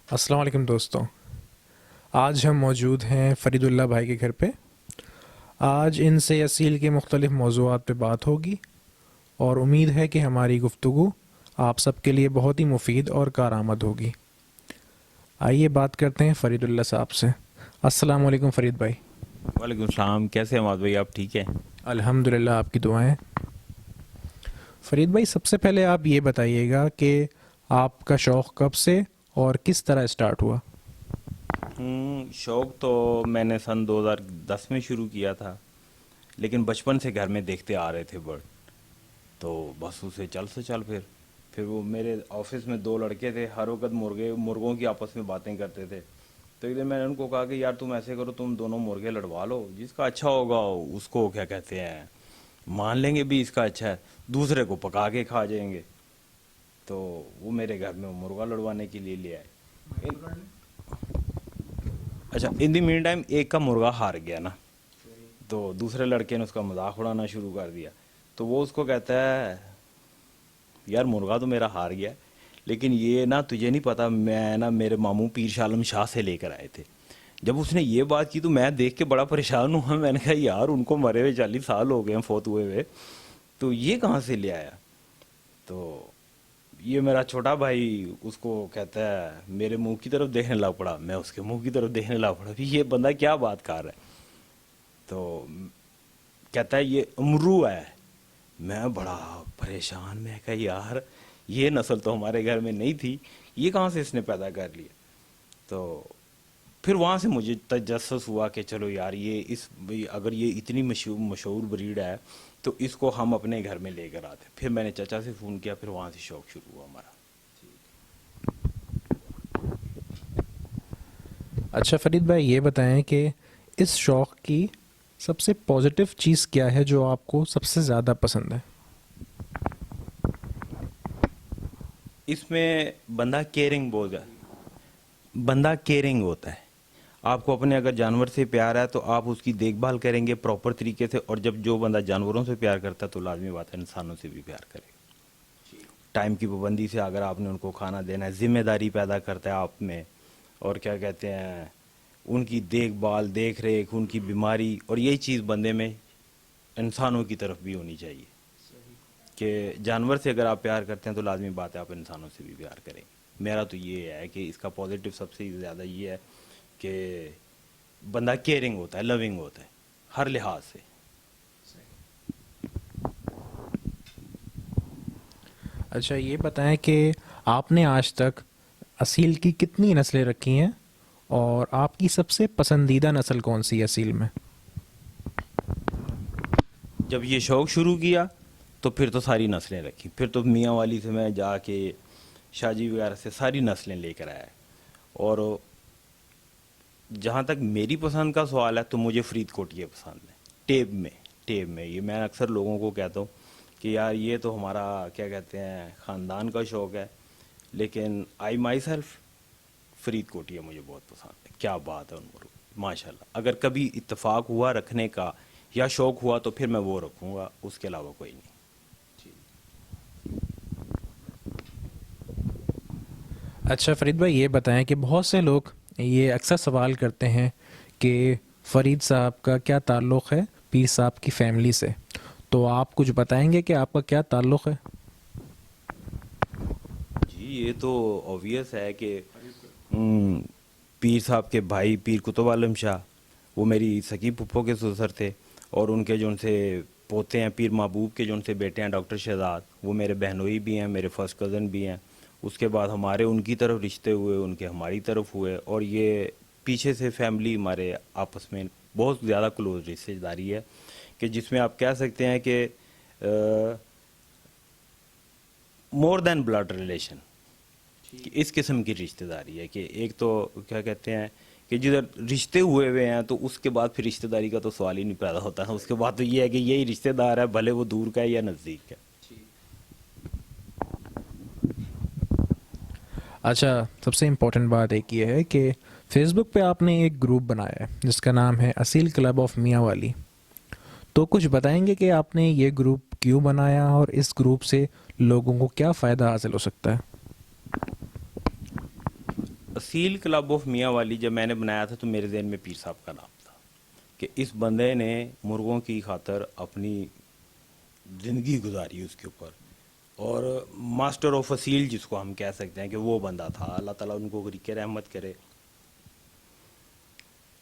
السلام علیکم دوستوں، آج ہم موجود ہیں فرید اللہ بھائی کے گھر پہ۔ آج ان سے اصیل کے مختلف موضوعات پہ بات ہوگی اور امید ہے کہ ہماری گفتگو آپ سب کے لیے بہت ہی مفید اور کارآمد ہوگی۔ آئیے بات کرتے ہیں فرید اللہ صاحب سے۔ السلام علیکم فرید بھائی۔ وعلیکم السلام، کیسے ہیں معاذ بھائی؟ آپ ٹھیک ہیں؟ الحمد للہ، آپ کی دعائیں۔ فرید بھائی، سب سے پہلے آپ یہ بتائیے گا کہ آپ کا شوق کب سے اور کس طرح اسٹارٹ ہوا؟ شوق تو میں نے سن 2010 میں شروع کیا تھا، لیکن بچپن سے گھر میں دیکھتے آ رہے تھے برڈ، تو بس اسے چل سے چل پھر وہ میرے آفس میں دو لڑکے تھے، ہر وقت مرغوں کی آپس میں باتیں کرتے تھے۔ تو ایک دن میں نے ان کو کہا کہ یار تم ایسے کرو، تم دونوں مرغے لڑوا لو، جس کا اچھا ہوگا اس کو کیا کہتے ہیں مان لیں گے بھی اس کا اچھا ہے، دوسرے کو پکا کے کھا جائیں گے۔ تو وہ میرے گھر میں مرغا لڑوانے کے لیے لے آئے۔ اچھا، ان دی مین ٹائم ایک کا مرغا ہار گیا نا، تو دوسرے لڑکے نے اس کا مذاق اڑانا شروع کر دیا۔ تو وہ اس کو کہتا ہے یار مرغا تو میرا ہار گیا، لیکن یہ نا تجھے نہیں پتا، میں نا میرے ماموں پیر شاہ عالم شاہ سے لے کر آئے تھے۔ جب اس نے یہ بات کی تو میں دیکھ کے بڑا پریشان ہوا، میں نے کہا یار ان کو مرے ہوئے 40 سال ہو گئے ہیں، فوت ہوئے ہوئے، تو یہ کہاں سے لے آیا؟ تو یہ میرا چھوٹا بھائی اس کو کہتا ہے میرے منہ کی طرف دیکھنے لگ پڑا، میں اس کے منہ کی طرف دیکھنے لگ پڑا، یہ بندہ کیا بات کر رہا ہے؟ تو کہتا ہے یہ امرو ہے۔ میں بڑا پریشان، میں کہا یار یہ نسل تو ہمارے گھر میں نہیں تھی، یہ کہاں سے اس نے پیدا کر لیا؟ تو پھر وہاں سے مجھے تجسس ہوا کہ چلو یار اگر یہ اتنی مشہور بریڈ ہے تو اس کو ہم اپنے گھر میں لے کر آتے۔ پھر میں نے چچا سے فون کیا، پھر وہاں سے شوق شروع ہوا ہمارا۔ اچھا فرید بھائی، یہ بتائیں کہ اس شوق کی سب سے پازیٹیو چیز کیا ہے جو آپ کو سب سے زیادہ پسند ہے؟ اس میں بندہ کیئرنگ ہوتا ہے۔ آپ کو اپنے اگر جانور سے پیار ہے تو آپ اس کی دیکھ بھال کریں گے پراپر طریقے سے، اور جب جو بندہ جانوروں سے پیار کرتا ہے تو لازمی بات ہے انسانوں سے بھی پیار کرے گا۔ ٹائم کی پابندی سے اگر آپ نے ان کو کھانا دینا ہے، ذمہ داری پیدا کرتا ہے آپ میں، اور کیا کہتے ہیں ان کی دیکھ بھال، دیکھ ریکھ، ان کی بیماری، اور یہی چیز بندے میں انسانوں کی طرف بھی ہونی چاہیے کہ جانور سے اگر آپ پیار کرتے ہیں تو لازمی بات ہے آپ انسانوں سے بھی پیار کریں گے۔ میرا تو یہ ہے کہ اس کا پازیٹیو سب سے زیادہ یہ ہے کہ بندہ کیئرنگ ہوتا ہے، لونگ ہوتا ہے ہر لحاظ سے۔ اچھا، یہ بتائیں کہ آپ نے آج تک اصیل کی کتنی نسلیں رکھی ہیں اور آپ کی سب سے پسندیدہ نسل کون سی ہے اصیل میں؟ جب یہ شوق شروع کیا تو پھر تو ساری نسلیں رکھی، پھر تو میاں والی سے میں جا کے شاہ جی وغیرہ سے ساری نسلیں لے کر آیا۔ اور جہاں تک میری پسند کا سوال ہے تو مجھے فرید کوٹیے پسند ہے، ٹیب میں یہ میں اکثر لوگوں کو کہتا ہوں کہ یار یہ تو ہمارا کیا کہتے ہیں خاندان کا شوق ہے، لیکن آئی مائی سیلف فرید کوٹیہ مجھے بہت پسند ہے۔ کیا بات ہے ان کو، ماشاء اللہ۔ اگر کبھی اتفاق ہوا رکھنے کا یا شوق ہوا تو پھر میں وہ رکھوں گا، اس کے علاوہ کوئی نہیں۔ اچھا فرید بھائی، یہ بتائیں کہ بہت سے لوگ یہ اکثر سوال کرتے ہیں کہ فرید صاحب کا کیا تعلق ہے پیر صاحب کی فیملی سے، تو آپ کچھ بتائیں گے کہ آپ کا کیا تعلق ہے؟ جی یہ تو اوویس ہے کہ پیر صاحب کے بھائی پیر کتب عالم شاہ وہ میری سکی پھپھو کے سسر تھے، اور ان کے جو ان سے پوتے ہیں پیر محبوب کے جو ان سے بیٹے ہیں ڈاکٹر شہزاد، وہ میرے بہنوئی بھی ہیں، میرے فرسٹ کزن بھی ہیں۔ اس کے بعد ہمارے ان کی طرف رشتے ہوئے، ان کے ہماری طرف ہوئے، اور یہ پیچھے سے فیملی ہمارے آپس میں بہت زیادہ کلوز رشتے داری ہے، کہ جس میں آپ کہہ سکتے ہیں کہ مور دین بلڈ ریلیشن، اس قسم کی رشتہ داری ہے کہ ایک تو کیا کہتے ہیں کہ جدھر رشتے ہوئے ہیں تو اس کے بعد پھر رشتہ داری کا تو سوال ہی نہیں پیدا ہوتا ہے، اس کے بعد تو یہ ہے کہ یہی رشتہ دار ہے، بھلے وہ دور کا ہے یا نزدیک کا ہے۔ اچھا، سب سے امپورٹنٹ بات ایک یہ ہے کہ فیس بک پہ آپ نے ایک گروپ بنایا ہے جس کا نام ہے اصیل کلب آف میاں والی، تو کچھ بتائیں گے کہ آپ نے یہ گروپ کیوں بنایا اور اس گروپ سے لوگوں کو کیا فائدہ حاصل ہو سکتا ہے؟ اصیل کلب آف میاں والی جب میں نے بنایا تھا تو میرے ذہن میں پیر صاحب کا نام تھا کہ اس بندے نے مرغوں کی خاطر اپنی زندگی گزاری اس کے اوپر، اور ماسٹر آف اصیل جس کو ہم کہہ سکتے ہیں کہ وہ بندہ تھا، اللہ تعالیٰ ان کو غریق رحمت کرے۔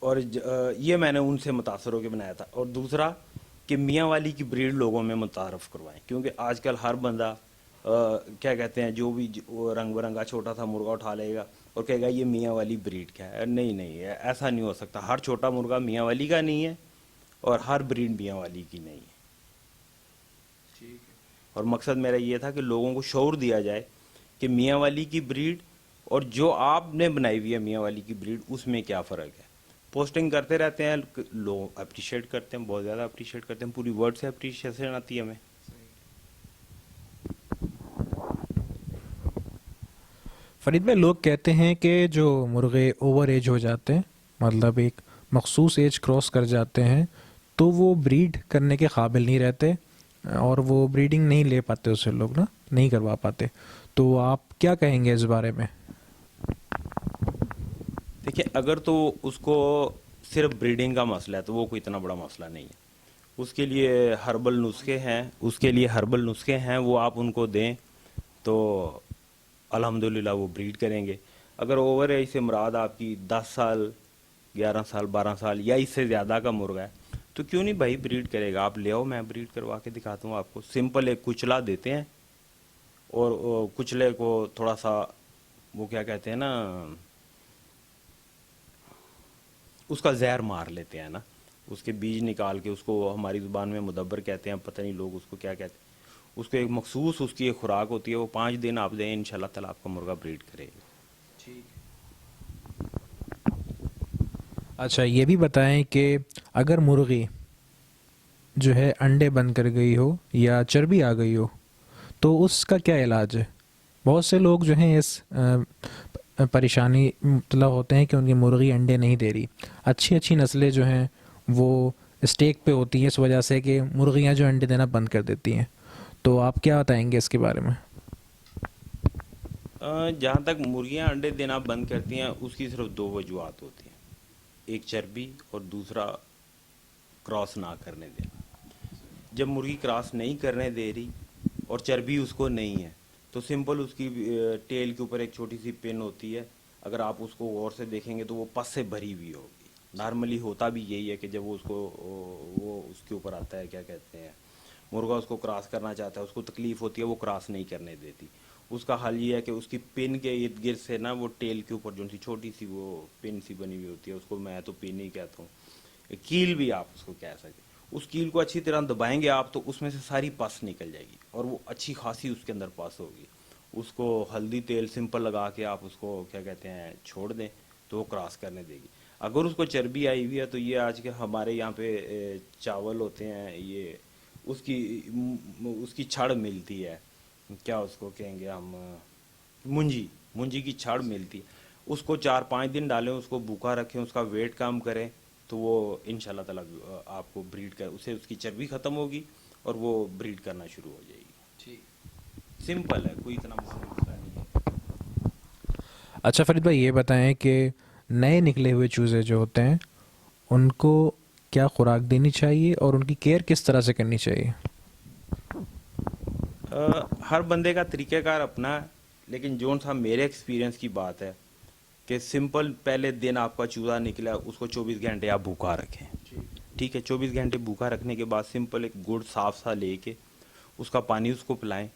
اور یہ میں نے ان سے متاثر ہو کے بنایا تھا۔ اور دوسرا کہ میاں والی کی بریڈ لوگوں میں متعارف کروائیں، کیونکہ آج کل ہر بندہ کیا کہتے ہیں جو بھی رنگ برنگا چھوٹا سا مرغا اٹھا لے گا اور کہے گا یہ میاں والی بریڈ کیا ہے۔ نہیں، ایسا نہیں ہو سکتا۔ ہر چھوٹا مرغا میاں والی کا نہیں ہے اور ہر بریڈ میاں والی کی نہیں ہے۔ اور مقصد میرا یہ تھا کہ لوگوں کو شعور دیا جائے کہ میاں والی کی بریڈ اور جو آپ نے بنائی ہوئی ہے میاں والی کی بریڈ اس میں کیا فرق ہے۔ پوسٹنگ کرتے رہتے ہیں، لوگ اپریشیٹ کرتے ہیں، بہت زیادہ اپریشیٹ کرتے ہیں، پوری ورڈ سے اپریشیشن آتی ہے ہمیں۔ فرید بھائی، لوگ کہتے ہیں کہ جو مرغے اوور ایج ہو جاتے ہیں، مطلب ایک مخصوص ایج کراس کر جاتے ہیں، تو وہ بریڈ کرنے کے قابل نہیں رہتے اور وہ بریڈنگ نہیں لے پاتے، اسے لوگ نا نہیں کروا پاتے۔ تو آپ کیا کہیں گے اس بارے میں؟ دیکھیں، اگر تو اس کو صرف بریڈنگ کا مسئلہ ہے تو وہ کوئی اتنا بڑا مسئلہ نہیں ہے۔ اس کے لیے ہربل نسخے ہیں، وہ آپ ان کو دیں تو الحمدللہ وہ بریڈ کریں گے۔ اگر اوور ایج سے مراد آپ کی 10 سال 11 سال 12 سال یا اس سے زیادہ کا مرغا ہے تو کیوں نہیں بھائی بریڈ کرے گا، آپ لے آؤ، میں بریڈ کروا کے دکھاتا ہوں آپ کو۔ سمپل ایک کچلا دیتے ہیں اور کچلے کو تھوڑا سا وہ کیا کہتے ہیں نا، اس کا زہر مار لیتے ہیں نا، اس کے بیج نکال کے، اس کو ہماری زبان میں مدبر کہتے ہیں، پتہ نہیں لوگ اس کو کیا کہتے ہیں۔ اس کو ایک مخصوص اس کی ایک خوراک ہوتی ہے، وہ 5 دن آپ دیں، انشاءاللہ تعالیٰ آپ کا مرغا بریڈ کرے گا۔ اچھا، یہ بھی بتائیں کہ اگر مرغی جو ہے انڈے بند کر گئی ہو یا چربی آ گئی ہو تو اس کا کیا علاج ہے؟ بہت سے لوگ جو ہیں اس پریشانی مبتلا ہوتے ہیں کہ ان کی مرغی انڈے نہیں دے رہی، اچھی نسلیں جو ہیں وہ اسٹیک پہ ہوتی ہیں اس وجہ سے کہ مرغیاں جو انڈے دینا بند کر دیتی ہیں، تو آپ کیا بتائیں گے اس کے بارے میں؟ جہاں تک مرغیاں انڈے دینا بند کرتی ہیں اس کی صرف 2 وجوہات ہوتی ہیں، ایک چربی اور دوسرا کراس نہ کرنے دینا۔ جب مرغی کراس نہیں کرنے دے رہی اور چربی اس کو نہیں ہے تو سمپل اس کی ٹیل کے اوپر ایک چھوٹی سی پن ہوتی ہے، اگر آپ اس کو غور سے دیکھیں گے تو وہ پس سے بھری ہوئی ہوگی۔ نارملی ہوتا بھی یہی ہے کہ جب وہ اس کے اوپر آتا ہے، کیا کہتے ہیں، مرغا اس کو کراس کرنا چاہتا ہے، اس کو تکلیف ہوتی ہے، وہ کراس نہیں کرنے دیتی۔ اس کا حل یہ ہے کہ اس کی پن کے ارد گرد سے نا وہ ٹیل کے اوپر جو سی چھوٹی سی وہ پن سی بنی ہوئی ہوتی ہے، اس کو میں تو پن ہی کہتا ہوں، کیل بھی آپ اس کو کہہ سکتے، اس کیل کو اچھی طرح دبائیں گے آپ تو اس میں سے ساری پس نکل جائے گی اور وہ اچھی خاصی اس کے اندر پس ہوگی۔ اس کو ہلدی تیل سمپل لگا کے آپ اس کو کیا کہتے ہیں چھوڑ دیں تو وہ کراس کرنے دے گی۔ اگر اس کو چربی آئی ہوئی ہے تو یہ آج کے ہمارے یہاں پہ چاول ہوتے ہیں، یہ اس کی چھڑ ملتی ہے، کیا اس کو کہیں گے ہم، منجی کی چھڑ ملتی ہے، اس کو 4-5 دن ڈالیں، اس کو بھوکا رکھیں، اس کا ویٹ کم کریں تو وہ انشاءاللہ تعالیٰ آپ کو بریڈ کر، اسے اس کی چربی ختم ہوگی اور وہ بریڈ کرنا شروع ہو جائے گی۔ سمپل ہے، کوئی اتنا مسئلہ نہیں ہے۔ اچھا فرید بھائی، یہ بتائیں کہ نئے نکلے ہوئے چوزے جو ہوتے ہیں ان کو کیا خوراک دینی چاہیے اور ان کی کیئر کس طرح سے کرنی چاہیے؟ ہر بندے کا طریقہ کار اپنا ہے، لیکن جون صاحب میرے ایکسپیرینس کی بات ہے کہ سمپل پہلے دن آپ کا چوزا نکلا اس کو 24 گھنٹے آپ بھوکا رکھیں، ٹھیک ہے، 24 گھنٹے بھوکا رکھنے کے بعد سمپل ایک گڑ صاف سا لے کے اس کا پانی اس کو پلائیں،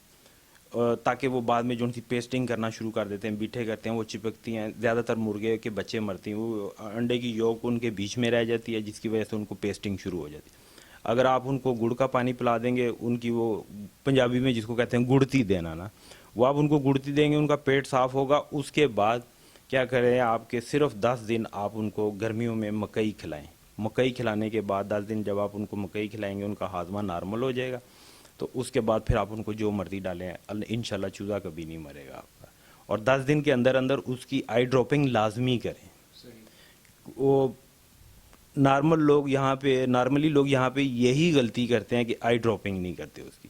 تاکہ وہ بعد میں جو ان کی پیسٹنگ کرنا شروع کر دیتے ہیں، بیٹھے کرتے ہیں، وہ چپکتی ہیں، زیادہ تر مرغے کے بچے مرتے ہیں، وہ انڈے کی یولک ان کے بیچ میں رہ جاتی ہے جس کی وجہ سے ان کو پیسٹنگ شروع ہو جاتی ہے۔ اگر آپ ان کو گڑ کا پانی پلا دیں گے، ان کی وہ پنجابی میں جس کو کہتے ہیں گڑتی دینا نا، وہ آپ ان کو گڑتی دیں گے، ان کا پیٹ صاف ہوگا۔ اس کے بعد کیا کریں آپ کے صرف 10 دن آپ ان کو گرمیوں میں مکئی کھلائیں، مکئی کھلانے کے بعد 10 دن جب آپ ان کو مکئی کھلائیں گے ان کا ہاضمہ نارمل ہو جائے گا، تو اس کے بعد پھر آپ ان کو جو مرضی ڈالیں، انشاءاللہ چوزا کبھی نہیں مرے گا آپ کا۔ اور 10 دن کے اندر اندر اس کی آئی ڈراپنگ لازمی کریں۔ وہ نارملی لوگ یہاں پہ یہی غلطی کرتے ہیں کہ آئی ڈراپنگ نہیں کرتے اس کی۔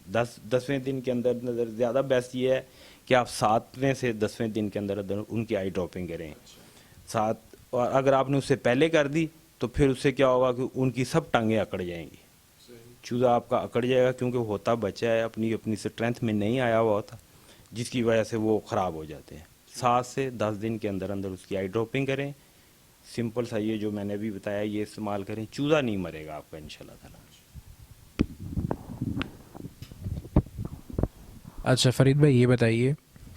10ویں دن کے اندر زیادہ بیسٹ یہ ہے کہ آپ 7ویں سے 10ویں دن کے اندر ان کی آئی ڈراپنگ کریں۔ ساتھ. اور اگر آپ نے اس سے پہلے کر دی تو پھر اس سے کیا ہوگا کہ ان کی سب ٹانگیں اکڑ جائیں گی. چوزہ آپ کا اکڑ جائے گا کیونکہ ہوتا بچہ ہے, اپنی اسٹرینتھ میں نہیں آیا ہوا ہوتا, جس کی وجہ سے وہ خراب ہو جاتے ہیں. 7 سے 10 دن کے اندر اندر اس کی آئی ڈراپنگ کریں. سمپل سا یہ جو میں نے ابھی بتایا یہ استعمال کریں, چوزہ نہیں مرے گا آپ کا انشاءاللہ تعالی. اچھا فرید بھائی یہ بتائیے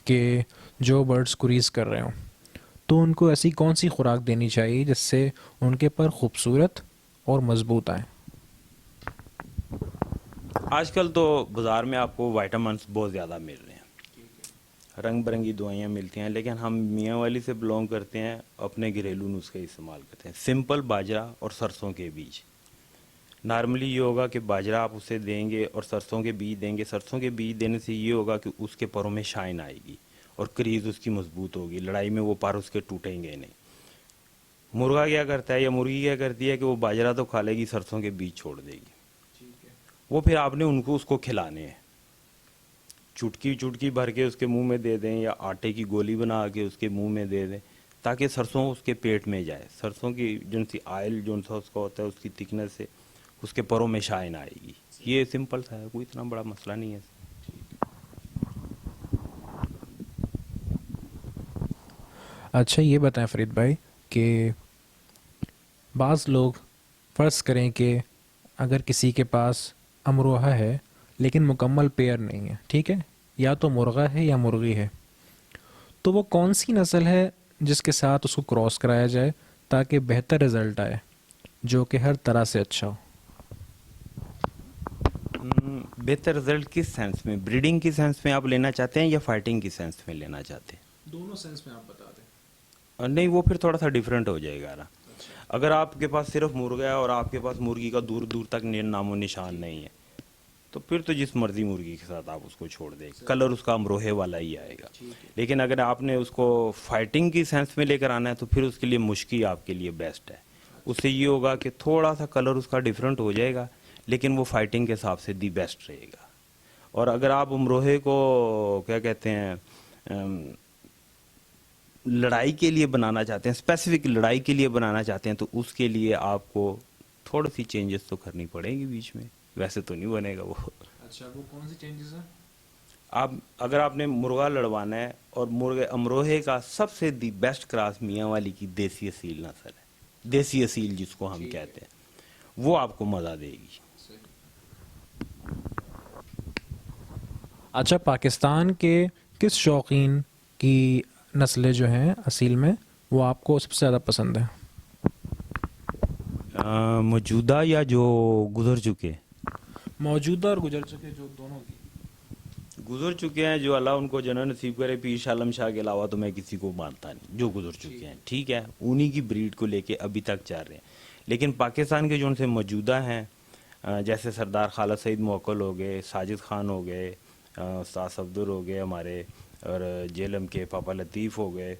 کہ جو برڈس کریز کر رہے ہوں تو ان کو ایسی کون سی خوراک دینی چاہیے جس سے ان کے پر خوبصورت اور مضبوط آئیں؟ آج کل تو بازار میں آپ کو وائٹامنس بہت زیادہ مل رہے ہیں, رنگ برنگی دوائیاں ملتی ہیں, لیکن ہم میاں والی سے بلونگ کرتے ہیں, اپنے گھریلو نسخے استعمال کرتے ہیں. سمپل باجرہ اور سرسوں کے بیج. نارملی یہ ہوگا کہ باجرہ آپ اسے دیں گے اور سرسوں کے بیج دیں گے. سرسوں کے بیج دینے سے یہ ہوگا کہ اس کے پروں میں شائن آئے گی اور کریز اس کی مضبوط ہوگی, لڑائی میں وہ پر اس کے ٹوٹیں گے نہیں. مرغا کیا کرتا ہے یا مرغی کیا کرتی ہے کہ وہ باجرہ تو کھا لے گی, سرسوں کے بیج چھوڑ دے گی. وہ پھر آپ نے ان کو اس کو کھلانے ہیں, چٹکی چٹکی بھر کے اس کے منہ میں دے دیں یا آٹے کی گولی بنا کے اس کے منہ میں دے دیں تاکہ سرسوں اس کے پیٹ میں جائے. سرسوں کی جو سی آئل جو سا اس کا ہوتا ہے اس کی تھکنس سے اس کے پروں میں شائن آئے گی. یہ سمپل سا ہے, کوئی اتنا بڑا مسئلہ نہیں ہے. اچھا یہ بتائیں فرید بھائی کہ بعض لوگ فرض کریں کہ اگر کسی کے پاس امروہہ ہے لیکن مکمل پیئر نہیں ہے, ٹھیک ہے, یا تو مرغا ہے یا مرغی ہے, تو وہ کون سی نسل ہے جس کے ساتھ اس کو کراس کرایا جائے تاکہ بہتر رزلٹ آئے جو کہ ہر طرح سے اچھا ہو؟ بہتر رزلٹ کس سینس میں, بریڈنگ کی سینس میں آپ لینا چاہتے ہیں یا فائٹنگ کی سینس میں لینا چاہتے ہیں؟ دونوں سینس میں آپ بتا دیں. نہیں, وہ پھر تھوڑا سا ڈیفرنٹ ہو جائے گا نا. اگر آپ کے پاس صرف مرغا ہے اور آپ کے پاس مرغی کا دور دور تک نام و نشان نہیں ہے تو پھر تو جس مرضی مرغی کے ساتھ آپ اس کو چھوڑ دیں, کلر اس کا امروہے والا ہی آئے گا. لیکن اگر آپ نے اس کو فائٹنگ کی سینس میں لے کر آنا ہے تو پھر اس کے لیے مشکی آپ کے لیے بیسٹ ہے. اس سے یہ ہوگا کہ تھوڑا سا کلر اس کا ڈیفرنٹ ہو جائے گا لیکن وہ فائٹنگ کے حساب سے دی بیسٹ رہے گا. اور اگر آپ امروہے کو کیا کہتے ہیں لڑائی کے لیے بنانا چاہتے ہیں, اسپیسیفک لڑائی کے لیے بنانا چاہتے ہیں, تو اس کے لیے آپ کو تھوڑی سی چینجز تو کرنی پڑے گی بیچ میں, ویسے تو نہیں بنے گا وہ. اچھا وہ کون سی چینجز ہیں؟ اگر آپ نے مرغا لڑوانا ہے اور مرغے امروہے کا سب سے دی بیسٹ کراس میاں والی کی دیسی اصیل نسل ہے, دیسی اصیل جس کو ہم کہتے ہیں, وہ آپ کو مزہ دے گی. اچھا پاکستان کے کس شوقین کی نسلیں جو ہیں اصیل میں وہ آپ کو سب سے زیادہ پسند ہیں؟ موجودہ یا جو گزر چکے؟ موجودہ اور گزر چکے, جو دونوں کی. گزر چکے ہیں جو اللہ ان کو جنت نصیب کرے, پیر شاہ عالم شاہ کے علاوہ تو میں کسی کو مانتا نہیں. جو گزر چکے ہیں ٹھیک ہے, انہی کی بریڈ کو لے کے ابھی تک چل رہے ہیں. لیکن پاکستان کے جو ان سے موجودہ ہیں جیسے سردار خالد سعید موکل ہو گئے, ساجد خان ہو گئے, استاد صفدر ہو گئے ہمارے, اور جیلم کے پاپا لطیف ہو گئے,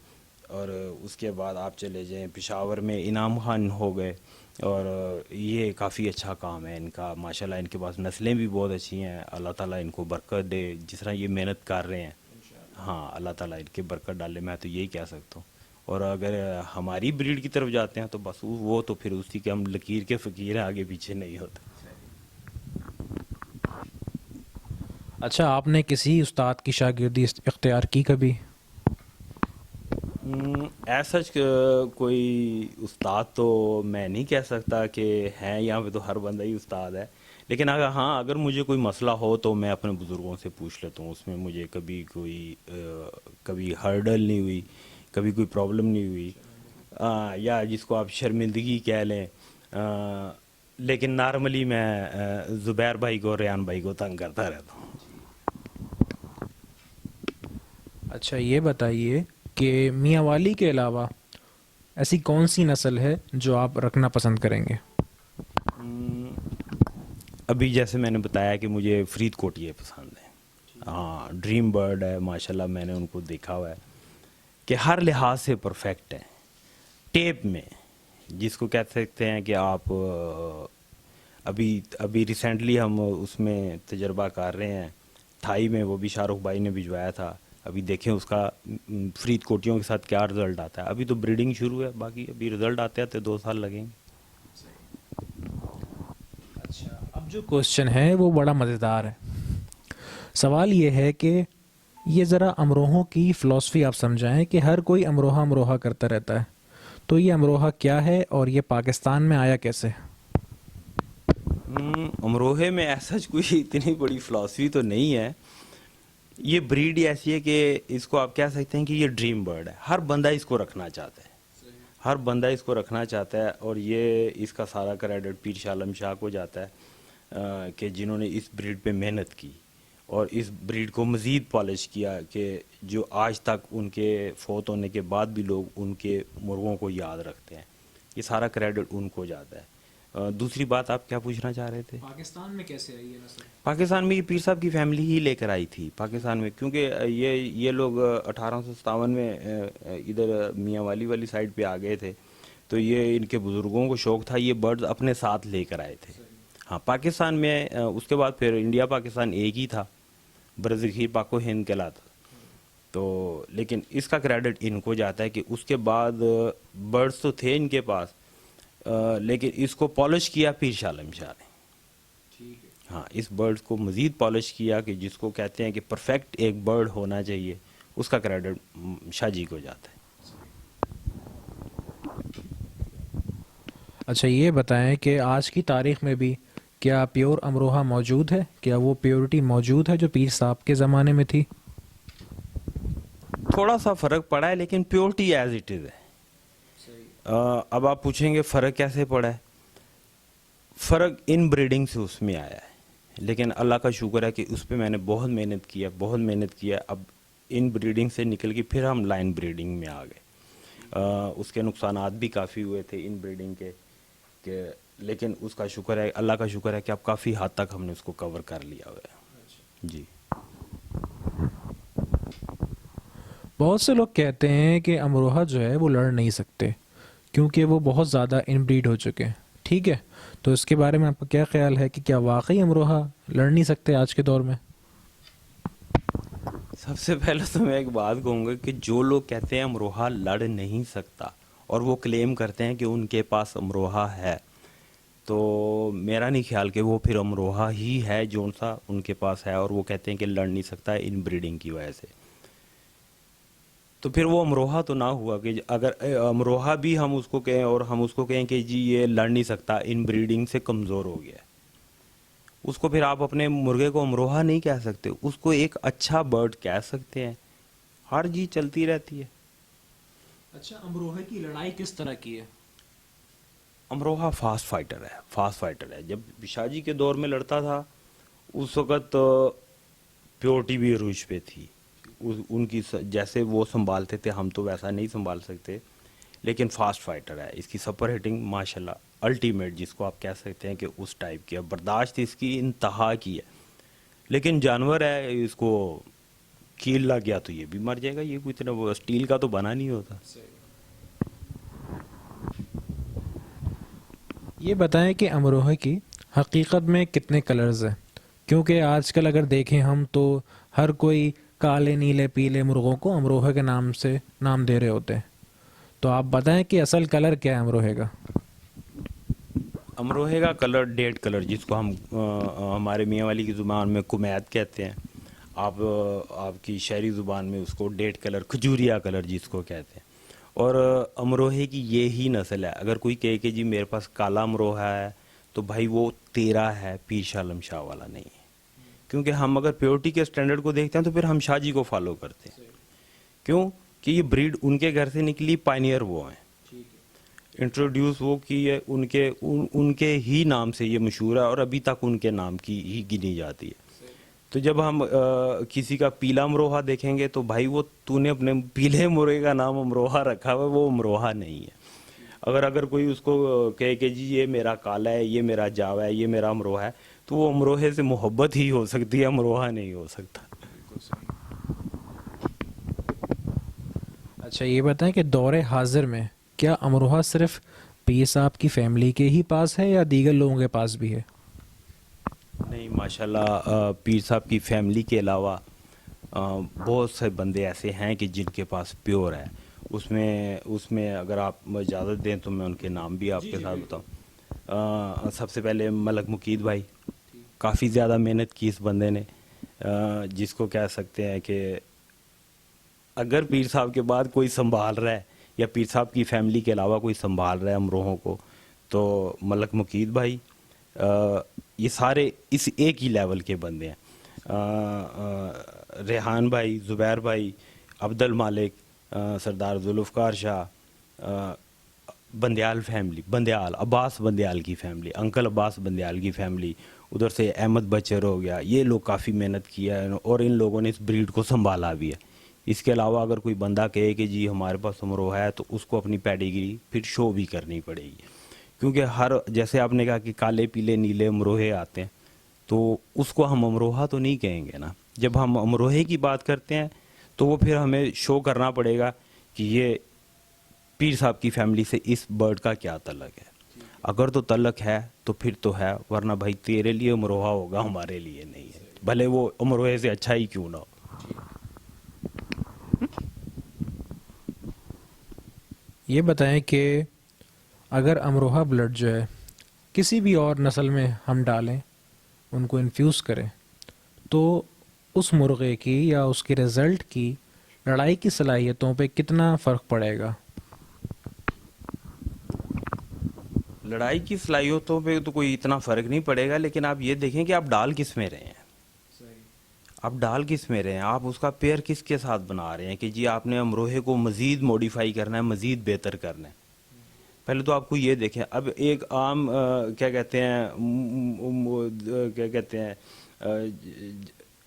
اور اس کے بعد آپ چلے جائیں پشاور میں انعام خان ہو گئے, اور یہ کافی اچھا کام ہے ان کا ماشاءاللہ. ان کے پاس نسلیں بھی بہت اچھی ہیں, اللہ تعالیٰ ان کو برکت دے جس طرح یہ محنت کر رہے ہیں. ہاں اللہ تعالیٰ ان کے برکت ڈالے, میں تو یہی کہہ سکتا ہوں. اور اگر ہماری بریڈ کی طرف جاتے ہیں تو بس وہ تو پھر اسی کے ہم لکیر کے فقیر ہیں, آگے پیچھے نہیں ہوتا. اچھا آپ نے کسی استاد کی شاگردی اختیار کی کبھی؟ ایسا کوئی استاد تو میں نہیں کہہ سکتا کہ ہیں, یہاں پہ تو ہر بندہ ہی استاد ہے. لیکن اگر مجھے کوئی مسئلہ ہو تو میں اپنے بزرگوں سے پوچھ لیتا ہوں, اس میں مجھے کبھی ہرڈل نہیں ہوئی, کبھی کوئی پرابلم نہیں ہوئی, یا جس کو آپ شرمندگی کہہ لیں. لیکن نارملی میں زبیر بھائی کو, ریان بھائی کو تنگ کرتا رہتا ہوں. اچھا یہ بتائیے کہ میاں والی کے علاوہ ایسی کون سی نسل ہے جو آپ رکھنا پسند کریں گے؟ ابھی جیسے میں نے بتایا کہ مجھے فرید کوٹیے پسند ہیں. ہاں ڈریم برڈ ہے ماشاءاللہ, میں نے ان کو دیکھا ہوا ہے کہ ہر لحاظ سے پرفیکٹ ہے. ٹیپ میں جس کو کہہ سکتے ہیں کہ آپ ابھی ریسنٹلی ہم اس میں تجربہ کر رہے ہیں, تھائی میں, وہ بھی شاہ رخ بھائی نے بھجوایا تھا, ابھی دیکھیں اس کا فرید کوٹیوں کے ساتھ کیا رزلٹ آتا ہے. ابھی تو بریڈنگ شروع ہے, باقی ابھی رزلٹ آتے آتے 2 سال لگیں گے. اچھا, اب جو کوشچن ہے وہ بڑا مزیدار ہے. سوال یہ ہے کہ یہ ذرا امروہوں کی فلسفی آپ سمجھائیں کہ ہر کوئی امروہہ امروہہ کرتا رہتا ہے, تو یہ امروہہ کیا ہے اور یہ پاکستان میں آیا کیسے؟ امروہے میں ایسا کوئی اتنی بڑی فلاسفی تو نہیں ہے. یہ بریڈ ہی ایسی ہے کہ اس کو آپ کہہ سکتے ہیں کہ یہ ڈریم برڈ ہے. ہر بندہ اس کو رکھنا چاہتا ہے, ہر بندہ اس کو رکھنا چاہتا ہے. اور یہ اس کا سارا کریڈٹ پیر شاہ عالم شاہ کو جاتا ہے کہ جنہوں نے اس بریڈ پہ محنت کی اور اس بریڈ کو مزید پالش کیا کہ جو آج تک ان کے فوت ہونے کے بعد بھی لوگ ان کے مرغوں کو یاد رکھتے ہیں. یہ سارا کریڈٹ ان کو جاتا ہے. دوسری بات آپ کیا پوچھنا چاہ رہے تھے؟ پاکستان میں کیسے آئی ہے نسل؟ پاکستان میں یہ پیر صاحب کی فیملی ہی لے کر آئی تھی پاکستان میں, کیونکہ یہ لوگ 1857 میں ادھر میاں والی سائڈ پہ آ گئے تھے. تو یہ ان کے بزرگوں کو شوق تھا, یہ برڈز اپنے ساتھ لے کر آئے تھے. ہاں, پاکستان میں اس کے بعد پھر انڈیا پاکستان ایک ہی تھا, برصغیر پاک و ہند کہلاتا. تو لیکن اس کا کریڈٹ ان کو جاتا ہے کہ اس کے بعد برڈز تو تھے ان کے پاس, لیکن اس کو پالش کیا پیر شاہ عالم شاہ نے. ہاں, اس برڈ کو مزید پالش کیا کہ جس کو کہتے ہیں کہ پرفیکٹ ایک برڈ ہونا چاہیے, اس کا کریڈٹ شاہ جی کو جاتا ہے. اچھا, یہ بتائیں کہ آج کی تاریخ میں بھی کیا پیور امروہہ موجود ہے؟ کیا وہ پیورٹی موجود ہے جو پیر صاحب کے زمانے میں تھی؟ تھوڑا سا فرق پڑا ہے, لیکن پیورٹی ایز اٹ از ہے. اب آپ پوچھیں گے فرق کیسے پڑا ہے؟ فرق ان بریڈنگ سے اس میں آیا ہے, لیکن اللہ کا شکر ہے کہ اس پہ میں نے بہت محنت کیا. اب ان بریڈنگ سے نکل کے پھر ہم لائن بریڈنگ میں آ گئے. اس کے نقصانات بھی کافی ہوئے تھے ان بریڈنگ کے کہ, لیکن اس کا شکر ہے, اللہ کا شکر ہے کہ اب کافی حد تک ہم نے اس کو کور کر لیا ہوا ہے. جی. بہت سے لوگ کہتے ہیں کہ امروہہ جو ہے وہ لڑ نہیں سکتے کیونکہ وہ بہت زیادہ ان بریڈ ہو چکے ہیں. ٹھیک ہے, تو اس کے بارے میں آپ کا کیا خیال ہے کہ کیا واقعی امروہہ لڑ نہیں سکتے آج کے دور میں؟ سب سے پہلے تو میں ایک بات کہوں گا کہ جو لوگ کہتے ہیں امروہہ لڑ نہیں سکتا اور وہ کلیم کرتے ہیں کہ ان کے پاس امروہہ ہے, تو میرا نہیں خیال کہ وہ پھر امروہہ ہی ہے جو سا ان کے پاس ہے, اور وہ کہتے ہیں کہ لڑ نہیں سکتا ان بریڈنگ کی وجہ سے. تو پھر وہ امروہہ تو نہ ہوا. کہ اگر امروہہ بھی ہم اس کو کہیں اور ہم اس کو کہیں کہ جی یہ لڑ نہیں سکتا, ان بریڈنگ سے کمزور ہو گیا ہے, اس کو پھر آپ اپنے مرغے کو امروہہ نہیں کہہ سکتے, اس کو ایک اچھا برڈ کہہ سکتے ہیں. ہر چیز چلتی رہتی ہے. اچھا, امروہہ کی لڑائی کس طرح کی ہے؟ امروہہ فاسٹ فائٹر ہے. جب شاہ جی کے دور میں لڑتا تھا اس وقت پیورٹی بھی عروج پہ تھی. ان کی جیسے وہ سنبھالتے تھے ہم تو ویسا نہیں سنبھال سکتے, لیکن فاسٹ فائٹر ہے. اس کی سپر ہٹنگ ماشاءاللہ الٹیمیٹ جس کو آپ کہہ سکتے ہیں کہ اس ٹائپ کی ہے. برداشت اس کی انتہا کی ہے, لیکن جانور ہے, اس کو کیل لگ گیا تو یہ بھی مر جائے گا. یہ کوئی اتنا وہ اسٹیل کا تو بنا نہیں ہوتا. یہ بتائیں کہ امروہہ کی حقیقت میں کتنے کلرز ہیں؟ کیونکہ آج کل اگر دیکھیں ہم تو ہر کوئی کالے نیلے پیلے مرغوں کو امروہہ کے نام سے نام دے رہے ہوتے ہیں. تو آپ بتائیں کہ اصل کلر کیا ہے امروہہ کا؟ امروہے کا کلر ڈیٹ کلر جس کو ہم ہمارے میاں والی کی زبان میں کمیت کہتے ہیں, آپ کی شہری زبان میں اس کو ڈیٹ کلر کھجوریا کلر جس کو کہتے ہیں. اور امروہے کی یہی نسل ہے. اگر کوئی کہے کہ جی میرے پاس کالا امروہہ ہے تو بھائی وہ تیرا ہے, پیر شاہ عالم شاہ والا نہیں ہے. کیونکہ ہم اگر پیورٹی کے سٹینڈرڈ کو دیکھتے ہیں تو پھر ہم شاہ جی کو فالو کرتے ہیں. کیوں کہ یہ بریڈ ان کے گھر سے نکلی, پائنیئر وہ ہیں, انٹروڈیوس وہ کی ہے, ان کے ہی نام سے یہ مشہور ہے اور ابھی تک ان کے نام کی ہی گنی جاتی ہے. تو جب ہم کسی کا پیلا امروہہ دیکھیں گے تو بھائی وہ تو نے اپنے پیلے مرغے کا نام امروہہ رکھا ہوا ہے, وہ امروہہ نہیں ہے. اگر کوئی اس کو کہے کہ جی یہ میرا کالا ہے, یہ میرا جاوا ہے, یہ میرا امروہہ ہے, تو وہ امروہے سے محبت ہی ہو سکتی ہے, امروہہ نہیں ہو سکتا. اچھا, یہ بتائیں کہ دور حاضر میں کیا امروہہ صرف پیر صاحب کی فیملی کے ہی پاس ہے یا دیگر لوگوں کے پاس بھی ہے؟ نہیں, ماشاءاللہ پیر صاحب کی فیملی کے علاوہ بہت سے بندے ایسے ہیں کہ جن کے پاس پیور ہے. اس میں اگر آپ اجازت دیں تو میں ان کے نام بھی آپ کے ساتھ بتاؤں. سب سے پہلے ملک مقید بھائی, کافی زیادہ محنت کی اس بندے نے, جس کو کہہ سکتے ہیں کہ اگر پیر صاحب کے بعد کوئی سنبھال رہا ہے یا پیر صاحب کی فیملی کے علاوہ کوئی سنبھال رہا ہے امروہوں کو تو ملک مقید بھائی. یہ سارے اس ایک ہی لیول کے بندے ہیں. ریحان بھائی, زبیر بھائی, عبد المالک, سردار ذوالفقار شاہ, بندیال فیملی, بندیال عباس بندیال کی فیملی, انکل عباس بندیال کی فیملی, ادھر سے احمد بچر ہو گیا. یہ لوگ کافی محنت کیا ہے اور ان لوگوں نے اس بریڈ کو سنبھالا بھی ہے. اس کے علاوہ اگر کوئی بندہ کہے کہ جی ہمارے پاس امروہ ہے تو اس کو اپنی پیڈیگری پھر شو بھی کرنی پڑے گی, کیونکہ جیسے آپ نے کہا کہ کالے پیلے نیلے امروہے آتے ہیں, تو اس کو ہم امروہہ تو نہیں کہیں گے نا. جب ہم امروہے کی بات کرتے ہیں تو وہ پھر ہمیں شو کرنا پڑے گا کہ یہ پیر صاحب کی فیملی سے اس برڈ کا کیا تعلق ہے. اگر تو تعلق ہے تو پھر تو ہے, ورنہ بھائی تیرے لیے امروہہ ہوگا, ہمارے لیے نہیں ہے, بھلے وہ امروہے سے اچھا ہی کیوں نہ ہو. یہ بتائیں کہ اگر امروہہ بلڈ جو ہے کسی بھی اور نسل میں ہم ڈالیں, ان کو انفیوز کریں, تو اس مرغے کی یا اس کے رزلٹ کی لڑائی کی صلاحیتوں پہ کتنا فرق پڑے گا؟ لڑائی کی صلاحیتوں پہ تو کوئی اتنا فرق نہیں پڑے گا, لیکن آپ یہ دیکھیں کہ آپ ڈال کس میں رہے ہیں. آپ ڈال کس میں رہے ہیں, آپ اس کا پیئر کس کے ساتھ بنا رہے ہیں کہ جی آپ نے امروہے کو مزید موڈیفائی کرنا ہے, مزید بہتر کرنا ہے. پہلے تو آپ کو یہ دیکھیں, اب ایک عام کیا کہتے ہیں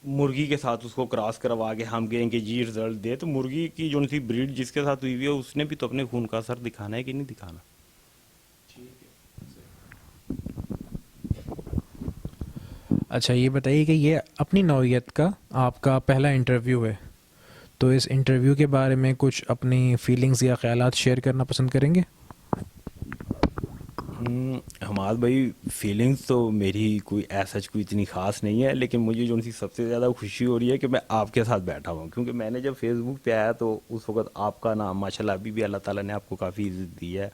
مرغی کے ساتھ اس کو کراس کروا کے ہم کہیں کہ جی رزلٹ دے, تو مرغی کی جو سی بریڈ جس کے ساتھ ہوئی ہوئی ہے اس نے بھی تو اپنے خون کا اثر دکھانا ہے کہ نہیں دکھانا. اچھا یہ بتائیے کہ یہ اپنی نوعیت کا آپ کا پہلا انٹرویو ہے, تو اس انٹرویو کے بارے میں کچھ اپنی فیلنگز یا خیالات شیئر کرنا پسند کریں گے؟ حماد بھائی, فیلنگز تو میری کوئی ایسا کوئی اتنی خاص نہیں ہے, لیکن مجھے جو سی سب سے زیادہ خوشی ہو رہی ہے کہ میں آپ کے ساتھ بیٹھا ہوں, کیونکہ میں نے جب فیس بک پہ آیا تو اس وقت آپ کا نام ماشاء اللہ ابھی بھی اللہ تعالیٰ نے آپ کو کافی عزت دی ہے.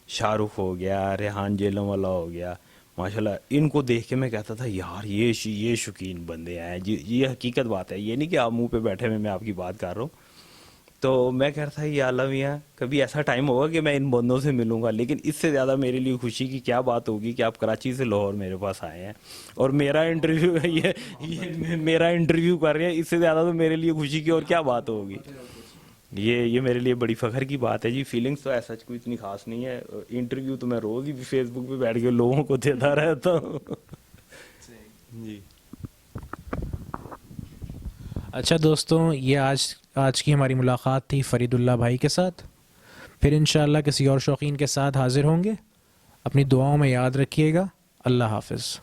شاہ رخ ہو گیا, ریحان جیلم والا ہو گیا, ماشاء اللہ ان کو دیکھ کے میں کہتا تھا یار یہ شوقین بندے ہیں. یہ حقیقت بات ہے, یہ نہیں کہ آپ منہ پہ بیٹھے ہوئے میں آپ کی بات کر رہا ہوں. تو میں کہہ رہا تھا یا اللہ میاں کبھی ایسا ٹائم ہوگا کہ میں ان بندوں سے ملوں گا, لیکن اس سے زیادہ میرے لیے خوشی کی کیا بات ہوگی کہ آپ کراچی سے لاہور میرے پاس آئے ہیں اور میرا انٹرویو میرا انٹرویو کر رہے ہیں. اس سے زیادہ تو میرے لیے خوشی کی اور کیا بات ہوگی. یہ میرے لیے بڑی فخر کی بات ہے جی. فیلنگس تو ایسا کوئی اتنی خاص نہیں ہے. انٹرویو تو میں روز ہی فیس بک پہ بیٹھ کے لوگوں کو دیتا رہتا ہوں. جی اچھا دوستوں, یہ آج کی ہماری ملاقات تھی فرید اللہ بھائی کے ساتھ. پھر انشاءاللہ کسی اور شوقین کے ساتھ حاضر ہوں گے. اپنی دعاؤں میں یاد رکھیے گا. اللہ حافظ.